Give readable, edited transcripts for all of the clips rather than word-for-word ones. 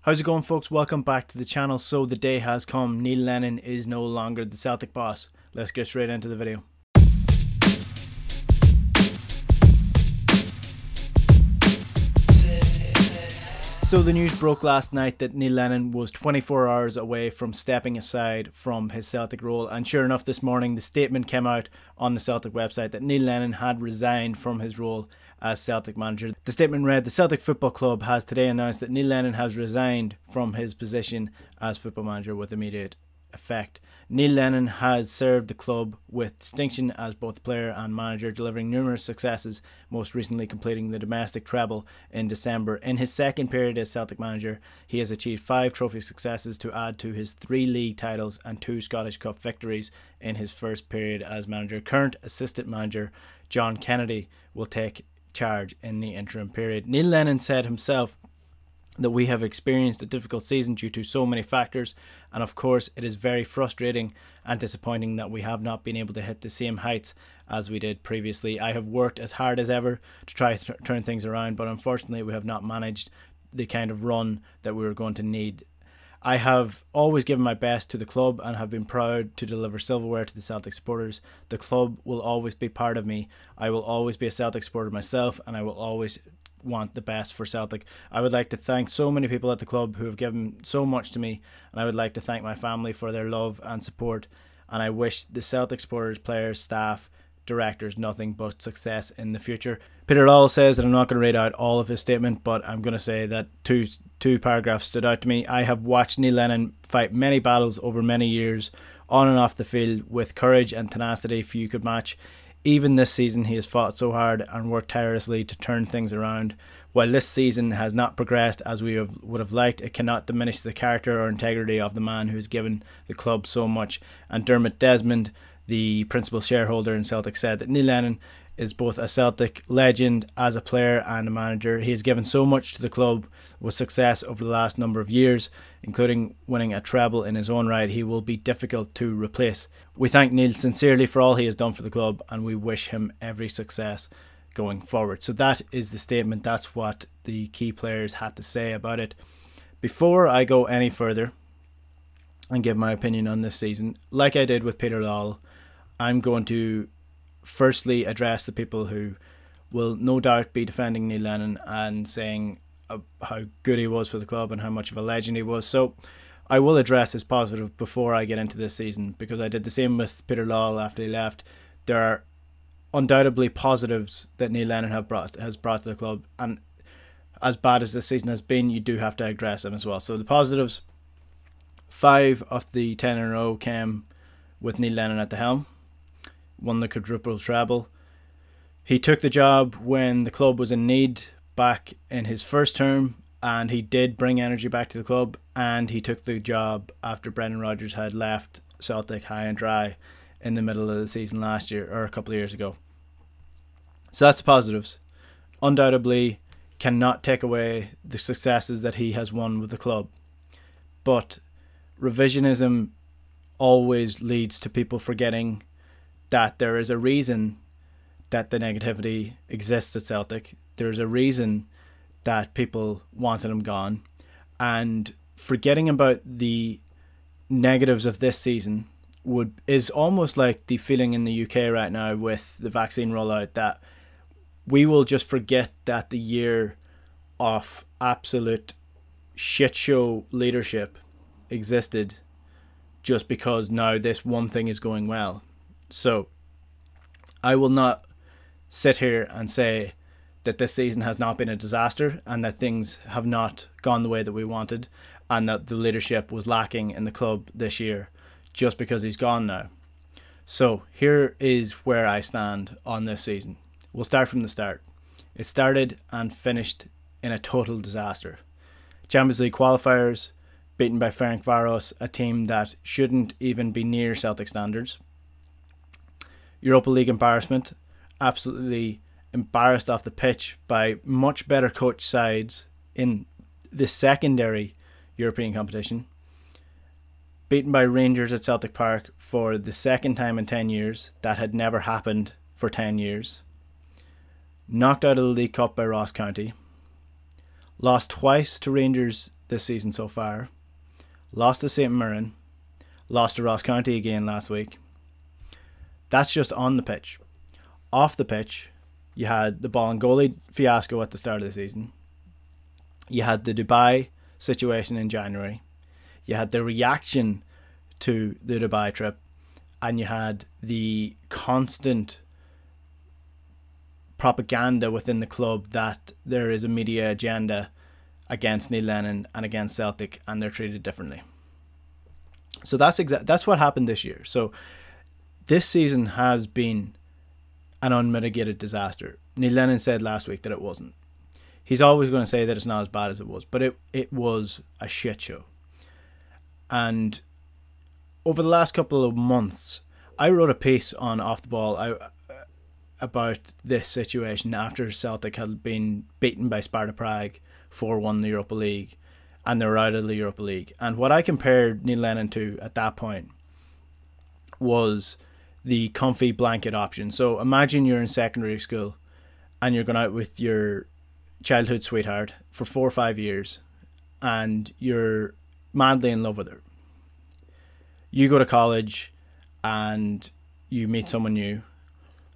How's it going, folks? Welcome back to the channel. So the day has come. Neil Lennon is no longer the Celtic boss. Let's get straight into the video. So the news broke last night that Neil Lennon was 24 hours away from stepping aside from his Celtic role, and sure enough, this morning the statement came out on the Celtic website that Neil Lennon had resigned from his role as Celtic manager. The statement read, "The Celtic Football Club has today announced that Neil Lennon has resigned from his position as football manager with immediate effect. Neil Lennon has served the club with distinction as both player and manager, delivering numerous successes, most recently completing the domestic treble in December. In his second period as Celtic manager, he has achieved 5 trophy successes to add to his 3 league titles and 2 Scottish Cup victories in his first period as manager. Current assistant manager John Kennedy will take charge in the interim period." Neil Lennon said himself that we have experienced a difficult season due to so many factors, and of course it is very frustrating and disappointing that we have not been able to hit the same heights as we did previously. I have worked as hard as ever to try to turn things around, but unfortunately we have not managed the kind of run that we were going to need. I have always given my best to the club and have been proud to deliver silverware to the Celtic supporters. The club will always be part of me. I will always be a Celtic supporter myself, and I will always want the best for Celtic. I would like to thank so many people at the club who have given so much to me, and I would like to thank my family for their love and support, and I wish the Celtic supporters, players, staff, directors nothing but success in the future. Peter Lawwell says that I'm not going to read out all of his statement, but I'm going to say that two paragraphs stood out to me. "I have watched Neil Lennon fight many battles over many years on and off the field with courage and tenacity few could match. Even this season he has fought so hard and worked tirelessly to turn things around. While this season has not progressed as we would have liked, it cannot diminish the character or integrity of the man who has given the club so much." And Dermot Desmond, the principal shareholder in Celtic, said that Neil Lennon is both a Celtic legend as a player and a manager. He has given so much to the club with success over the last number of years, including winning a treble in his own right. He will be difficult to replace. We thank Neil sincerely for all he has done for the club, and we wish him every success going forward. So that is the statement. That's what the key players had to say about it. Before I go any further and give my opinion on this season, like I did with Peter Lawwell, I'm going to firstly address the people who will no doubt be defending Neil Lennon and saying how good he was for the club and how much of a legend he was. So I will address his positive before I get into this season, because I did the same with Peter Lawwell after he left. There are undoubtedly positives that Neil Lennon has brought to the club, and as bad as this season has been, you do have to address them as well. So the positives: 5 of the 10 in a row came with Neil Lennon at the helm. Won the quadruple treble. He took the job when the club was in need back in his first term, and he did bring energy back to the club, and he took the job after Brendan Rodgers had left Celtic high and dry in the middle of the season last year, or a couple of years ago. So that's the positives. Undoubtedly cannot take away the successes that he has won with the club, but revisionism always leads to people forgetting that there is a reason that the negativity exists at Celtic. There's a reason that people wanted him gone, and forgetting about the negatives of this season is almost like the feeling in the UK right now with the vaccine rollout, that we will just forget that the year of absolute shit show leadership existed just because now this one thing is going well. So I will not sit here and say that this season has not been a disaster and that things have not gone the way that we wanted and that the leadership was lacking in the club this year just because he's gone now. So here is where I stand on this season. We'll start from the start. It started and finished in a total disaster. Champions League qualifiers, beaten by Ferencváros, a team that shouldn't even be near Celtic standards. Europa League embarrassment, absolutely embarrassed off the pitch by much better coach sides in the secondary European competition. Beaten by Rangers at Celtic Park for the second time in 10 years. That had never happened for 10 years. Knocked out of the League Cup by Ross County. Lost twice to Rangers this season so far. Lost to St Mirren, lost to Ross County again last week. That's just on the pitch. Off the pitch, you had the ball and goalie fiasco at the start of the season. You had the Dubai situation in January. You had the reaction to the Dubai trip. And you had the constant propaganda within the club that there is a media agenda against Neil Lennon and against Celtic, and they're treated differently. So that's what happened this year. So this season has been an unmitigated disaster. Neil Lennon said last week that it wasn't. He's always going to say that it's not as bad as it was, but it was a shit show. And over the last couple of months, I wrote a piece on Off the Ball about this situation after Celtic had been beaten by Sparta Prague 4-1 in the Europa League, and they were out of the Europa League. And what I compared Neil Lennon to at that point was the comfy blanket option. So imagine you're in secondary school and you're going out with your childhood sweetheart for 4 or 5 years and you're madly in love with her. You go to college and you meet someone new.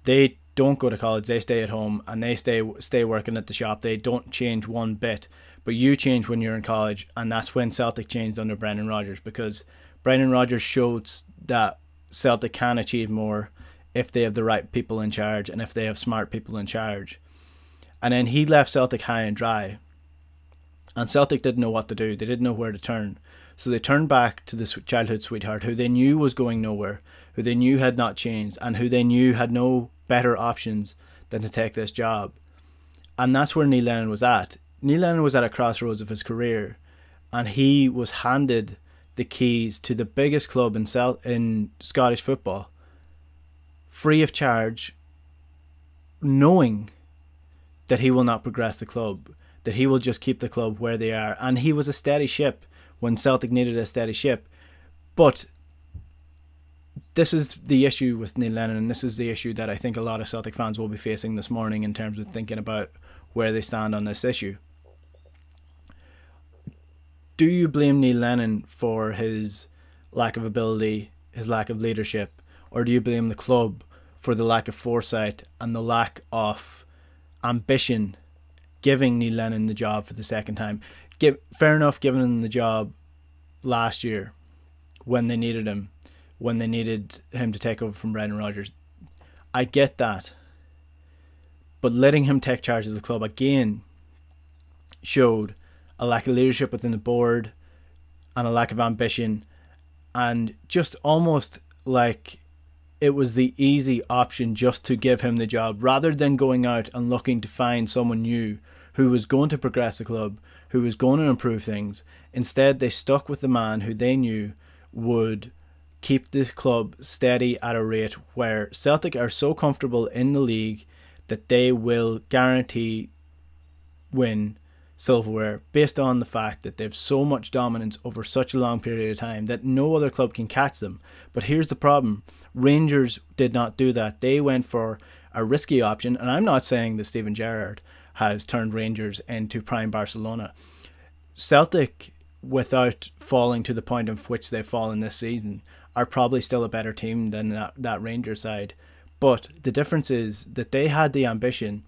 They don't go to college, they stay at home and they stay working at the shop. They don't change one bit, but you change when you're in college, and that's when Celtic changed under Brendan Rodgers, because Brendan Rodgers showed that Celtic can achieve more if they have the right people in charge and if they have smart people in charge. And then he left Celtic high and dry, and Celtic didn't know what to do. They didn't know where to turn. So they turned back to the childhood sweetheart who they knew was going nowhere, who they knew had not changed, and who they knew had no better options than to take this job. And that's where Neil Lennon was at. Neil Lennon was at a crossroads of his career, and he was handed the keys to the biggest club in Scottish football, free of charge, knowing that he will not progress the club, that he will just keep the club where they are. And he was a steady ship when Celtic needed a steady ship. But this is the issue with Neil Lennon, and this is the issue that I think a lot of Celtic fans will be facing this morning in terms of thinking about where they stand on this issue. Do you blame Neil Lennon for his lack of ability, his lack of leadership, or do you blame the club for the lack of foresight and the lack of ambition giving Neil Lennon the job for the second time? Fair enough, giving him the job last year when they needed him, when they needed him to take over from Brendan Rodgers. I get that. But letting him take charge of the club again showed a lack of leadership within the board and a lack of ambition, and just almost like it was the easy option just to give him the job rather than going out and looking to find someone new who was going to progress the club, who was going to improve things. Instead, they stuck with the man who they knew would keep the club steady at a rate where Celtic are so comfortable in the league that they will guarantee win silverware based on the fact that they have so much dominance over such a long period of time that no other club can catch them. But here's the problem. Rangers did not do that. They went for a risky option, and I'm not saying that Steven Gerrard has turned Rangers into prime Barcelona. Celtic, without falling to the point of which they've fallen this season, are probably still a better team than that Rangers side. But the difference is that they had the ambition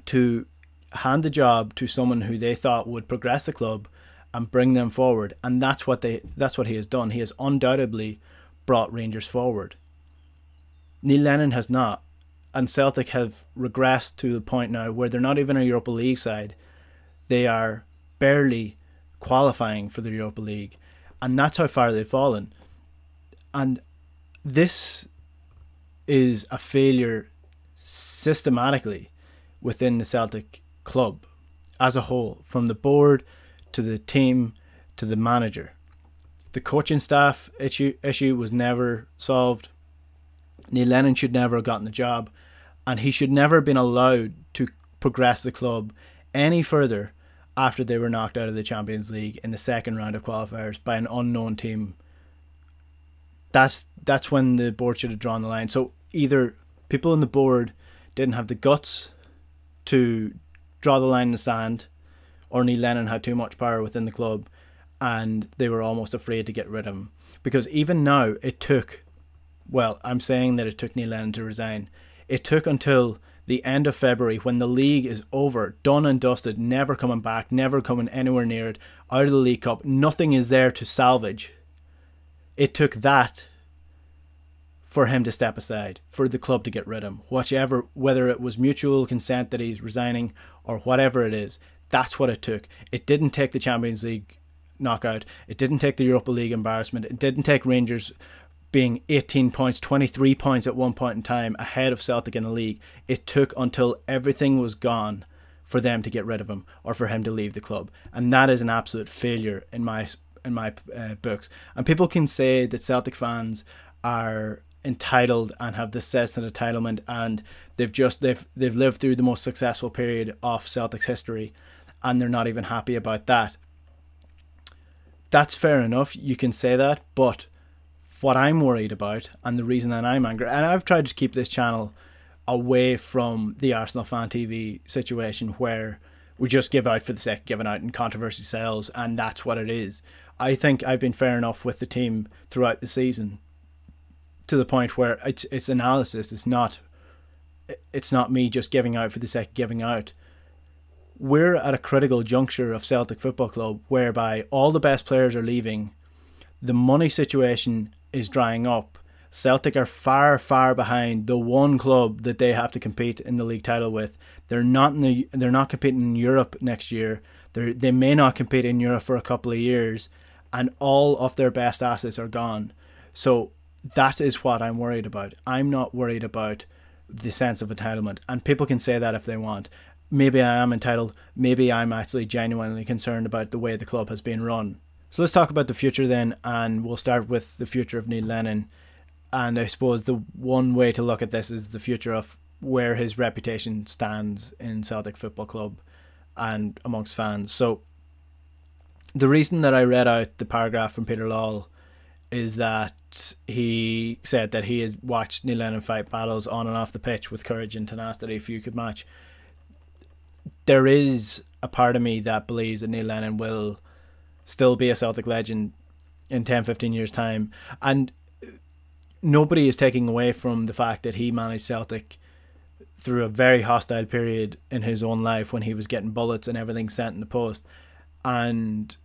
to hand the job to someone who they thought would progress the club and bring them forward, and that's what he has done. He has undoubtedly brought Rangers forward. Neil Lennon has not, and Celtic have regressed to the point now where they're not even a Europa League side. They are barely qualifying for the Europa League, and that's how far they've fallen. And this is a failure systematically within the Celtic club as a whole, from the board to the team to the manager. The coaching staff issue was never solved. Neil Lennon should never have gotten the job, and he should never have been allowed to progress the club any further after they were knocked out of the Champions League in the second round of qualifiers by an unknown team. That's when the board should have drawn the line. So either people on the board didn't have the guts to draw the line in the sand, or Neil Lennon had too much power within the club and they were almost afraid to get rid of him. Because even now, it took, well, I'm saying that it took Neil Lennon to resign. It took until the end of February, when the league is over, done and dusted, never coming back, never coming anywhere near it, out of the League Cup, nothing is there to salvage. It took that for him to step aside, for the club to get rid of him. Whether it was mutual consent that he's resigning or whatever it is, that's what it took. It didn't take the Champions League knockout. It didn't take the Europa League embarrassment. It didn't take Rangers being 18 points, 23 points at one point in time ahead of Celtic in the league. It took until everything was gone for them to get rid of him or for him to leave the club. And that is an absolute failure in my books. And people can say that Celtic fans are entitled and have this sense of entitlement, and they've lived through the most successful period of Celtic's history and they're not even happy about that. That's fair enough, you can say that, but what I'm worried about, and the reason that I'm angry, and I've tried to keep this channel away from the Arsenal Fan TV situation where we just give out for the sake of giving out and controversy sells, and that's what it is. I think I've been fair enough with the team throughout the season, to the point where it's analysis. It's not me just giving out for the sake of giving out. We're at a critical juncture of Celtic Football Club whereby all the best players are leaving. The money situation is drying up. Celtic are far, far behind the one club that they have to compete in the league title with. They're not competing in Europe next year. They may not compete in Europe for a couple of years, and all of their best assets are gone. So that is what I'm worried about. I'm not worried about the sense of entitlement, and people can say that if they want. Maybe I am entitled. Maybe I'm actually genuinely concerned about the way the club has been run. So let's talk about the future then, and we'll start with the future of Neil Lennon. And I suppose the one way to look at this is the future of where his reputation stands in Celtic Football Club and amongst fans. So the reason that I read out the paragraph from Peter Lawwell is that he said that he has watched Neil Lennon fight battles on and off the pitch with courage and tenacity few could match. There is a part of me that believes that Neil Lennon will still be a Celtic legend in 10-15 years time, and nobody is taking away from the fact that he managed Celtic through a very hostile period in his own life when he was getting bullets and everything sent in the post, and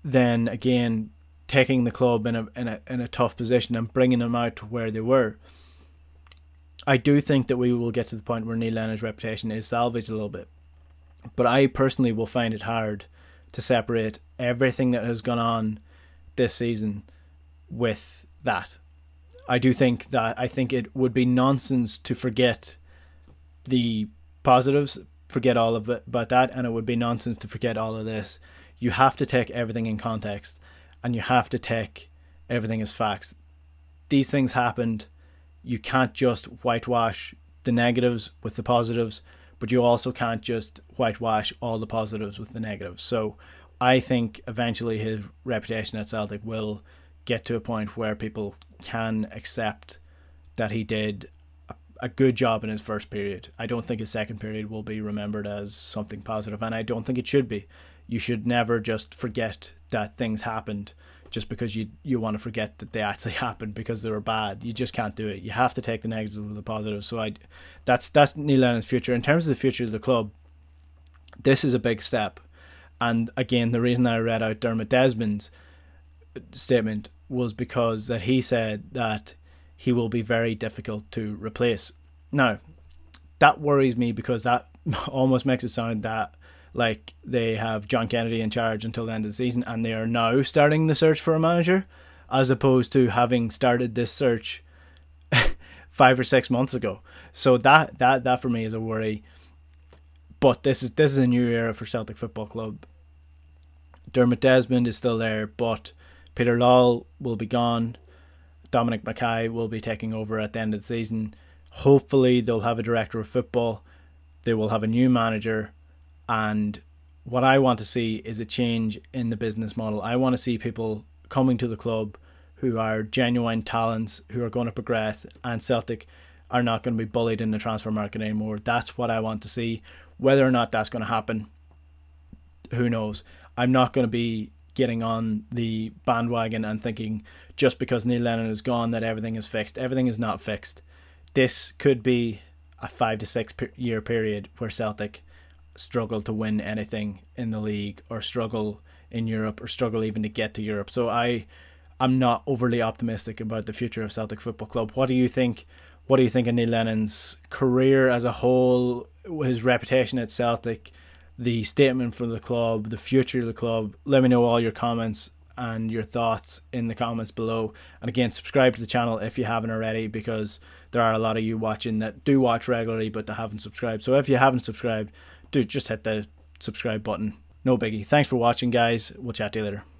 then again taking the club in a tough position and bringing them out to where they were. I do think that we will get to the point where Neil Lennon's reputation is salvaged a little bit, but I personally will find it hard to separate everything that has gone on this season with that. I think it would be nonsense to forget the positives, forget all of it about that, and it would be nonsense to forget all of this. You have to take everything in context, and you have to take everything as facts. These things happened. You can't just whitewash the negatives with the positives, but you also can't just whitewash all the positives with the negatives. So I think eventually his reputation at Celtic will get to a point where people can accept that he did a good job in his first period. I don't think his second period will be remembered as something positive, and I don't think it should be. You should never just forget that things happened just because you want to forget that they actually happened because they were bad. You just can't do it. You have to take the negatives with the positives. So that's Neil Lennon's future. In terms of the future of the club, this is a big step. And again, the reason I read out Dermot Desmond's statement was because that he said that he will be very difficult to replace. Now, that worries me because that almost makes it sound that like they have John Kennedy in charge until the end of the season and they are now starting the search for a manager, as opposed to having started this search 5 or 6 months ago. So that for me is a worry. But this is a new era for Celtic Football Club. Dermot Desmond is still there, but Peter Lawwell will be gone. Dominic Mackay will be taking over at the end of the season. Hopefully they'll have a director of football. They will have a new manager. And what I want to see is a change in the business model. I want to see people coming to the club who are genuine talents, who are going to progress, and Celtic are not going to be bullied in the transfer market anymore. That's what I want to see. Whether or not that's going to happen, who knows? I'm not going to be getting on the bandwagon and thinking just because Neil Lennon is gone that everything is fixed. Everything is not fixed. This could be a 5 to 6 year period where Celtic struggle to win anything in the league, or struggle in Europe, or struggle even to get to Europe. So I'm not overly optimistic about the future of Celtic Football Club. What do you think? What do you think of Neil Lennon's career as a whole, his reputation at Celtic, the statement for the club, the future of the club? Let me know all your comments and your thoughts in the comments below. And again, subscribe to the channel if you haven't already, because there are a lot of you watching that do watch regularly but they haven't subscribed. So if you haven't subscribed, do just hit the subscribe button. No biggie. Thanks for watching, guys. We'll chat to you later.